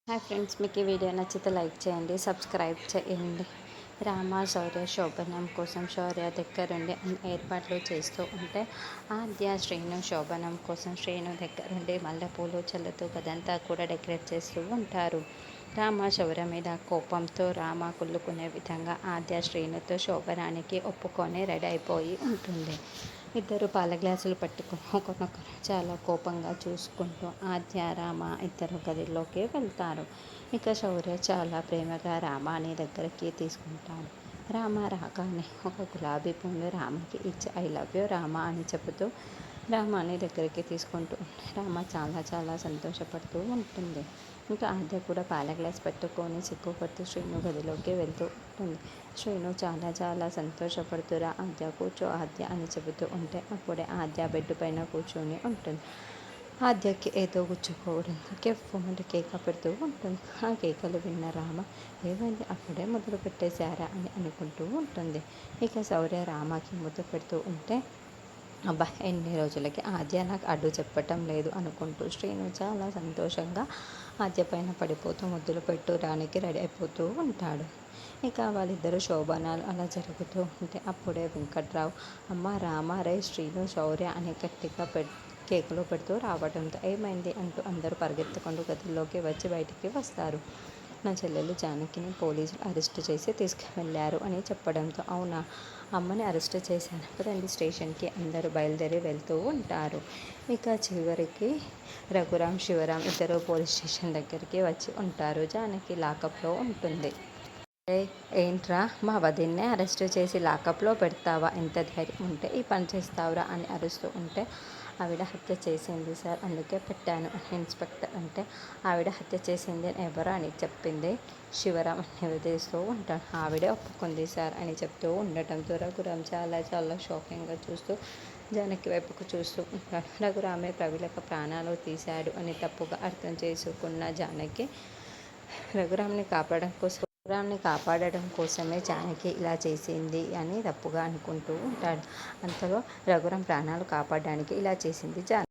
Hi friends, మీకు ఈ video నచ్చితే లైక్ చేయండి, సబ్స్క్రైబ్ చేయండి. రామ శౌర్య శోభనం కోసం శౌర్య దగ్గరుండి అన్ని ఏర్పాట్లు చేస్తూ ఉంటే ఆద్య శ్రీను శోభనం కోసం శ్రీను దగ్గరుండి మల్లెపూలు చల్లుతూ గదంతా కూడా డెకరేట్ చేస్తూ ఉంటారు. రామ శౌర్య మీద కోపంతో రామ కుళ్ళుకునే విధంగా ఆద్య శ్రీనుతో శోభనానికి ఒప్పుకొని రెడీ అయిపోయి ఉంటుంది. ఇద్దరు పాల గ్లాసులు పట్టుకుని ఒకరినొకరు చాలా కోపంగా చూసుకుంటూ ఆద్య రామ ఇద్దరు గదిలోకి వెళ్తారు. ఇక శౌర్య చాలా ప్రేమగా రామాని దగ్గరికి తీసుకుంటాడు. రామ రాగానే ఒక గులాబీ పువ్వును రామకి ఇచ్చి ఐ లవ్ యూ రామ అని చెబుతూ రామాని దగ్గరికి తీసుకుంటూ రామ చాలా చాలా సంతోషపడుతూ ఉంటుంది. ఇంకా ఆద్య కూడా పాల గ్లాస్ పెట్టుకొని సిగ్గుపడుతూ శ్రీను గదిలోకి వెళ్తూ ఉంటుంది. శ్రీను చాలా చాలా సంతోషపడుతురా ఆద్య కూర్చో ఆద్య అని చెబుతూ ఉంటే అప్పుడే ఆద్య బెడ్ పైన కూర్చొని ఉంటుంది. ఆద్యకి ఏదో గుచ్చుకోవడంతో కెఫ్ఫమంటూ కేక పెడుతూ ఉంటుంది. ఆ కేకలు విన్న రామ ఏమైంది అప్పుడే మొదలు పెట్టేశారా అని అనుకుంటూ ఉంటుంది. ఇక శౌర్య రామకి ముద్దు పెడుతూ ఉంటే అబ్బా ఎన్ని రోజులకి ఆద్య నాకు అడ్డు చెప్పటం లేదు అనుకుంటూ శ్రీను చాలా సంతోషంగా ఆద్య పైన పడిపోతూ ముద్దులు పెట్టడానికి రెడీ అయిపోతూ ఉంటాడు. ఇక వాళ్ళిద్దరూ శోభనాలు అలా జరుగుతూ ఉంటే అప్పుడే వెంకట్రావు అమ్మ రామారే శ్రీను శౌర్య అని గట్టిగా కేకులు పెడుతూ రావడంతో ఏమైంది అంటూ అందరూ పరిగెత్తుకుంటూ గదిలోకి వచ్చి బయటికి వస్తారు. నా చెల్లెలు జానకిని పోలీసులు అరెస్ట్ చేసి తీసుకువెళ్ళారు అని చెప్పడంతో అవునా అమ్మని అరెస్ట్ చేశాను కదండి స్టేషన్కి అందరూ బయలుదేరి వెళ్తూ ఉంటారు. ఇక చివరికి రఘురామ్ శివరాం ఇద్దరు పోలీస్ స్టేషన్ దగ్గరికి వచ్చి ఉంటారు. జానకి లాకప్లో ఉంటుంది. ఏంట్రా మా వదిన్నే అరెస్ట్ చేసి లాకప్లో పెడతావా, ఎంత ధైర్యం ఉంటే ఈ పని చేస్తావురా అని అరుస్తూ ఉంటే ఆవిడ హత్య చేసింది సార్ అందుకే పెట్టాను ఇన్స్పెక్టర్ అంటే ఆవిడ హత్య చేసింది ఎవరు అని చెప్పింది శివరాం అని నివేదిస్తూ ఉంటాడు. ఆవిడే ఒప్పుకుంది సార్ అని చెప్తూ ఉండటంతో రఘురామ్ చాలా చాలా షాకింగ్గా చూస్తూ జానకి వైపుకు చూస్తూ ఉంటాడు. రఘురామే ప్రవీలకు ప్రాణాలు తీశాడు అని తప్పుగా అర్థం చేసుకున్న జానకి రఘురామ్ని కాపాడడం కోసమే జానకి ఇలా చేసింది అని తప్పుగా అనుకుంటూ ఉంటాడు. అంతలో రఘురామ్ ప్రాణాలు కాపాడడానికి ఇలా చేసింది జానకి.